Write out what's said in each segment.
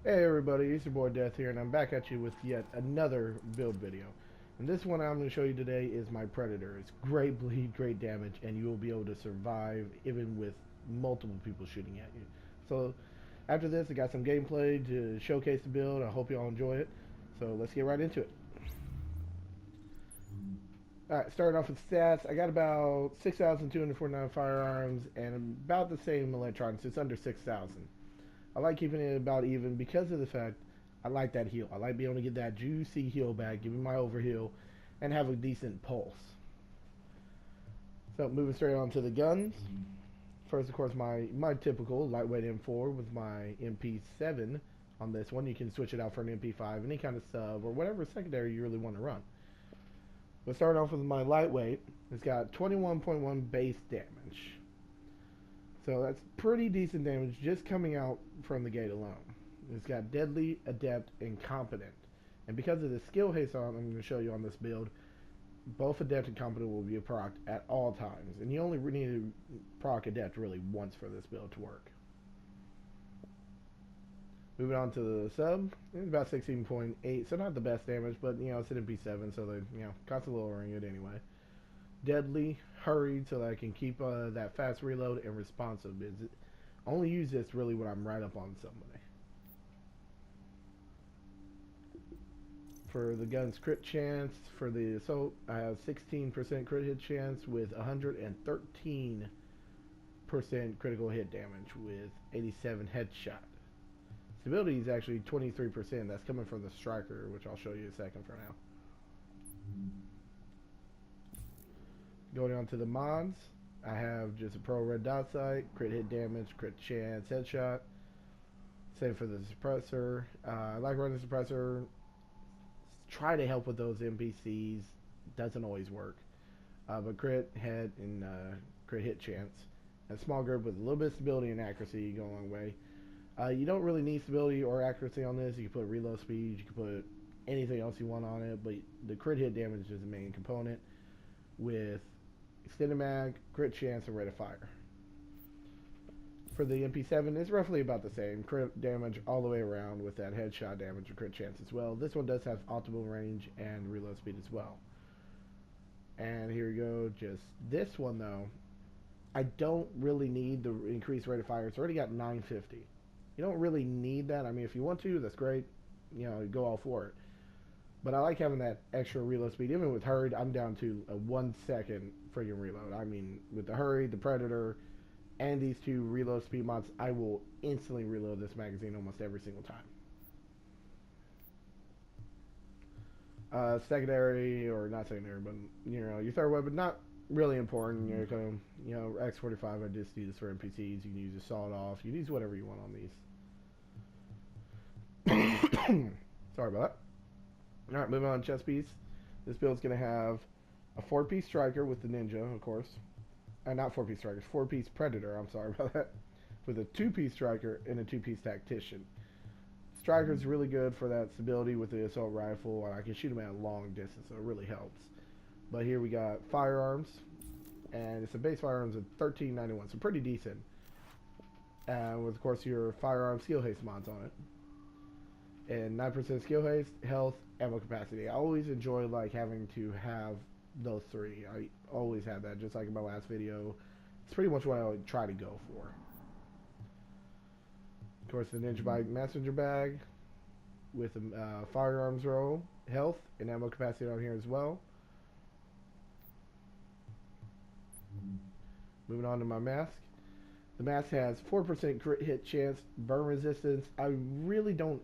Hey everybody, it's your boy Death here, and I'm back at you with yet another build video. And this one I'm going to show you today is my Predator. It's great bleed, great damage, and you will be able to survive even with multiple people shooting at you. So after this, I got some gameplay to showcase the build. I hope you all enjoy it. So let's get right into it. Alright, starting off with stats, I got about 6,249 firearms and about the same electronics. It's under 6,000. I like keeping it about even because of the fact I like that heal. I like being able to get that juicy heal back, give me my overheal, and have a decent pulse. So moving straight on to the guns. First, of course, my typical lightweight M4 with my MP7 on this one. You can switch it out for an MP5, any kind of sub, or whatever secondary you really want to run. We'll start off with my lightweight. It's got 21.1 base damage. So that's pretty decent damage just coming out from the gate alone. It's got deadly, adept, and competent. And because of the skill haste on, I'm going to show you on this build, both adept and competent will be procced at all times. And you only need to proc adept really once for this build to work. Moving on to the sub, it's about 16.8, so not the best damage, but you know, it's an MP7, so they, constantly lowering it anyway. Deadly, hurried, so that I can keep that fast reload and responsive. Only use this really when I'm right up on somebody. For the gun's crit chance, for the assault, I have 16% crit hit chance with 113% critical hit damage with 87 headshot. Stability is actually 23%. That's coming from the striker, which I'll show you in a second for now. Going on to the mods, I have just a pro red dot sight, crit hit damage, crit chance, headshot. Same for the suppressor. I like running the suppressor. Try to help with those NPCs. Doesn't always work. But crit, head, and crit hit chance. A small group with a little bit of stability and accuracy go a long way. You don't really need stability or accuracy on this. You can put reload speed, you can put anything else you want on it, but the crit hit damage is the main component with extended mag, crit chance, and rate of fire. For the MP7, it's roughly about the same. Crit damage all the way around with that headshot damage and crit chance as well. This one does have optimal range and reload speed as well. And here we go, just this one though, I don't really need the increased rate of fire. It's already got 950. You don't really need that. I mean, if you want to, that's great. You know, go all for it. But I like having that extra reload speed. Even with hurried, I'm down to a 1 second friggin' reload. I mean, with the hurried, the Predator, and these two reload speed mods, I will instantly reload this magazine almost every single time. Secondary, or not secondary, but you know, your third weapon, not really important. You know, X45, I just use this for NPCs. You can use a sawed off. You can use whatever you want on these. Sorry about that. Alright, moving on to chest piece. This build's going to have a 4-piece striker with the ninja, of course. Not 4-piece striker, 4-piece predator, I'm sorry about that. With a 2-piece striker and a 2-piece tactician. Striker's really good for that stability with the assault rifle, and I can shoot him at a long distance, so it really helps. But here we got firearms, and it's a base firearms of 1391, so pretty decent. And with, of course, your firearm skill haste mods on it. And 9% skill haste, health, ammo capacity. I always enjoy like having to have those three. I always have that, just like in my last video. It's pretty much what I would try to go for. Of course, the Ninja Bike messenger bag with a firearms roll, health, and ammo capacity on here as well. Moving on to my mask. The mask has 4% crit hit chance, burn resistance. I really don't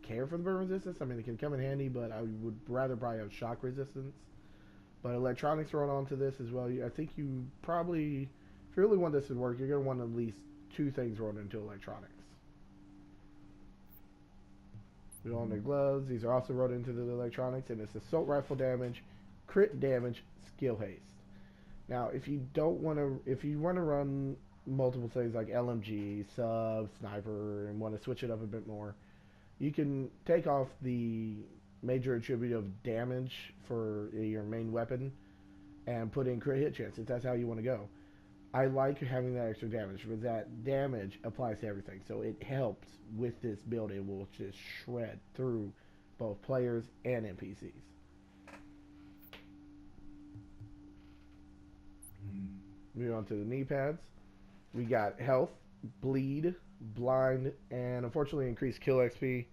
care for the burn resistance. I mean, it can come in handy, but I would rather probably have shock resistance. But electronics thrown onto this as well. I think you probably, if you really want this to work, you're going to want at least 2 things thrown into electronics. We go on the gloves. These are also wrote into the electronics, and it's assault rifle damage, crit damage, skill haste. Now, if you don't want to, if you want to run multiple things like LMG, sub, sniper, and want to switch it up a bit more, you can take off the major attribute of damage for your main weapon and put in crit hit chance if that's how you want to go. I like having that extra damage, but that damage applies to everything. So it helps with this build. It will just shred through both players and NPCs. Moving on to the knee pads. We got health, bleed, blind, and unfortunately increased kill XP.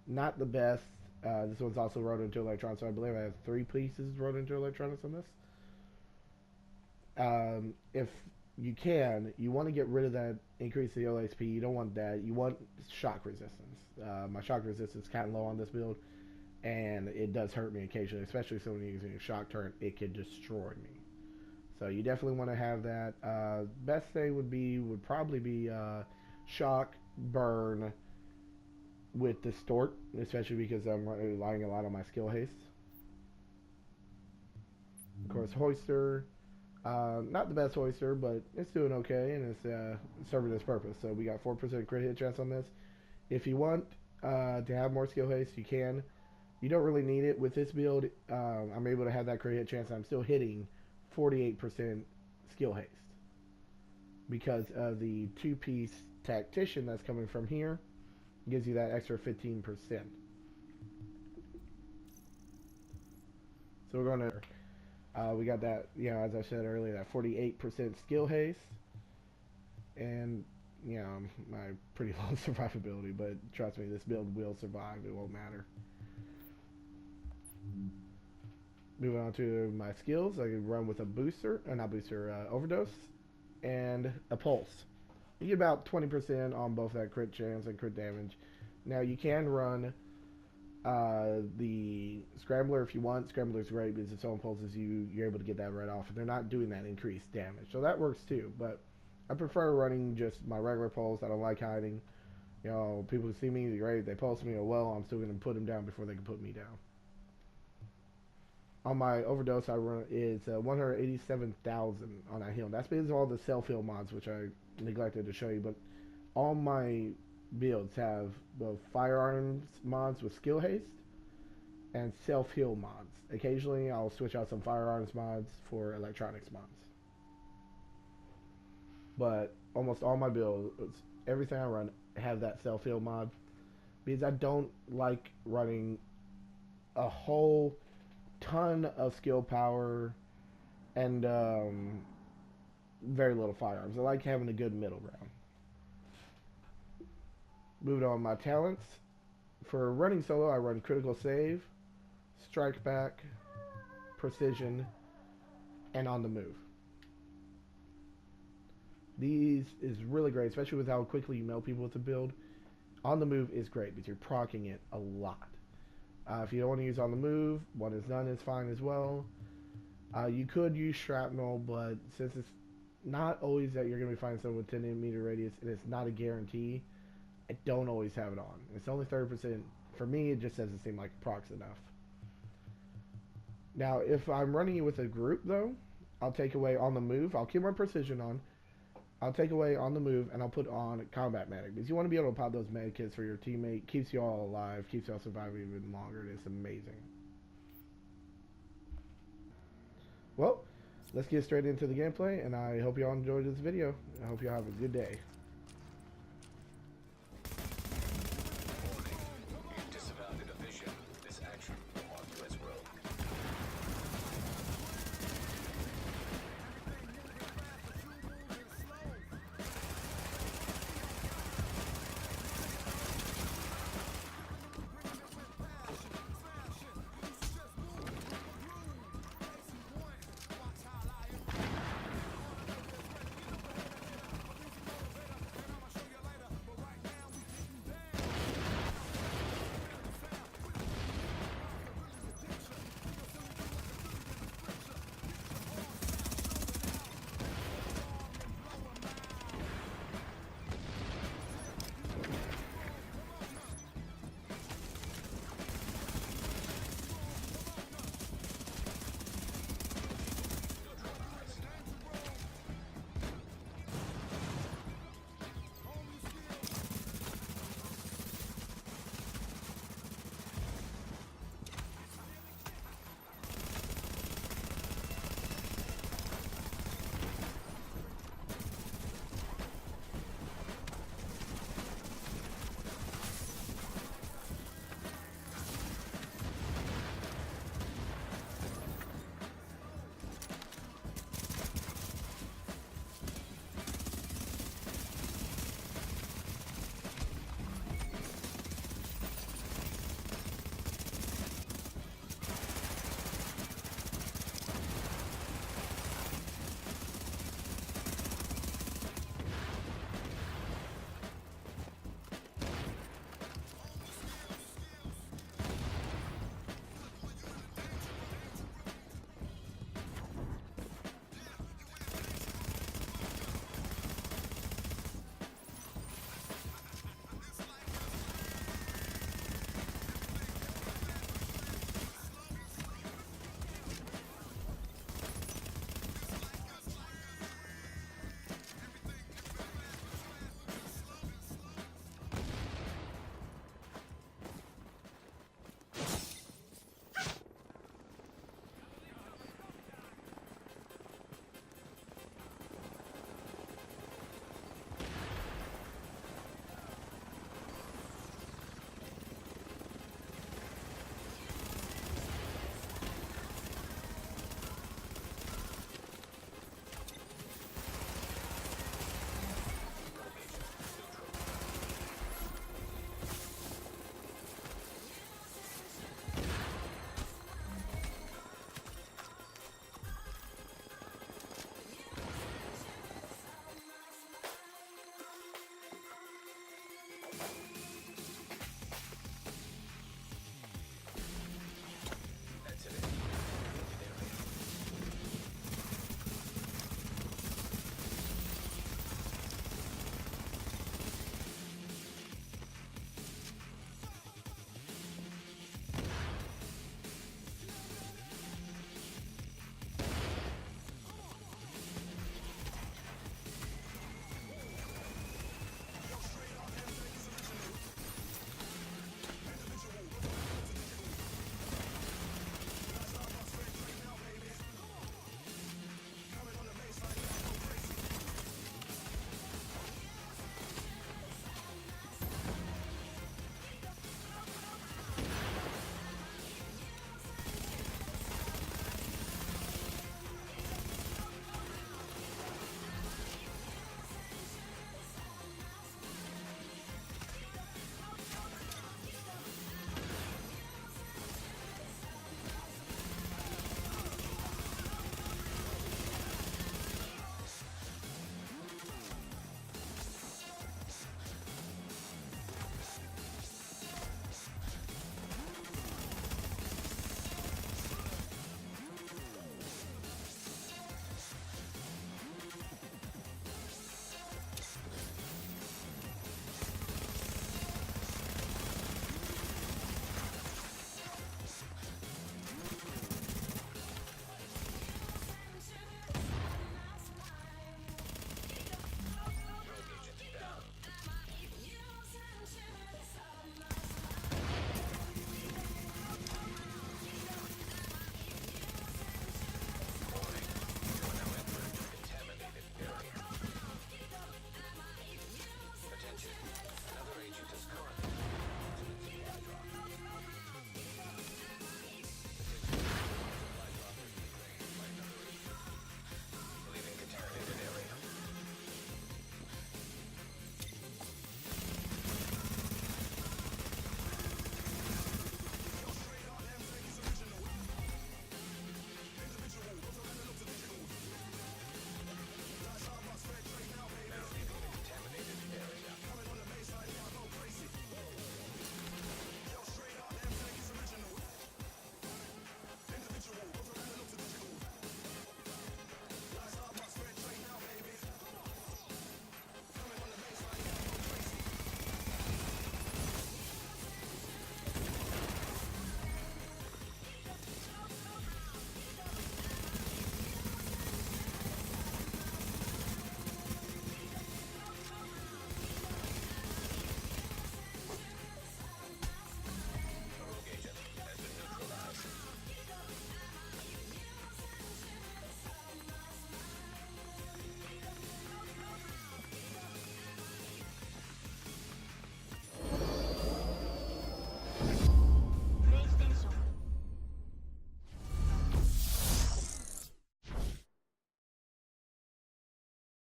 Not the best. This one's also wrote into electronics, so I believe I have 3 pieces wrote into electronics on this. If you can, you want to get rid of that increase the LXP. You don't want that. You want shock resistance. My shock resistance is kind of low on this build, and it does hurt me occasionally, especially so when you're using a shock turret, it can destroy me. So you definitely want to have that. Best thing would probably be shock, burn with distort, especially because I'm relying a lot on my skill haste. Of course, hoister. Not the best hoister, but it's doing okay, and it's serving its purpose. So we got 4% crit hit chance on this. If you want to have more skill haste, you can. You don't really need it with this build. I'm able to have that crit hit chance. I'm still hitting 48% skill haste because of the 2-piece tactician that's coming from here. Gives you that extra 15%. So we're going to we got that, you know, as I said earlier, that 48% skill haste, and you know, my pretty low survivability, but trust me, this build will survive. It won't matter. Moving on to my skills, I can run with a booster, overdose, and a pulse. You get about 20% on both that crit chance and crit damage. Now you can run the Scrambler if you want. Scrambler's great because its own pulses you're able to get that right off, and they're not doing that increased damage, so that works too. But I prefer running just my regular pulse. I don't like hiding. You know, people see me, great, they pulse me, oh well, I'm still going to put them down before they can put me down. On my overdose, I run is 187,000 on that heal. That's because of all the self-heal mods, which I neglected to show you, but all my builds have both firearms mods with skill haste and self-heal mods. Occasionally I'll switch out some firearms mods for electronics mods, but almost all my builds, everything I run, have that self-heal mod because I don't like running a whole ton of skill power and very little firearms. I like having a good middle ground. Moving on my talents. For running solo, I run critical save, strike back, precision, and on the move. These is really great, especially with how quickly you melt people with the build. On the move is great because you're proccing it a lot. If you don't want to use on the move, one is done is fine as well. You could use shrapnel, but since it's not always that you're going to be finding someone with 10 meter radius, and it's not a guarantee, I don't always have it on. It's only 30%. For me, it just doesn't seem like procs enough. Now, if I'm running it with a group, though, I'll take away on the move. I'll keep my precision on. I'll take away on the move, and I'll put on combat medic. Because you want to be able to pop those med kits for your teammate. Keeps you all alive. Keeps you all surviving even longer. It's amazing. Well, let's get straight into the gameplay, and I hope you all enjoyed this video. I hope you all have a good day.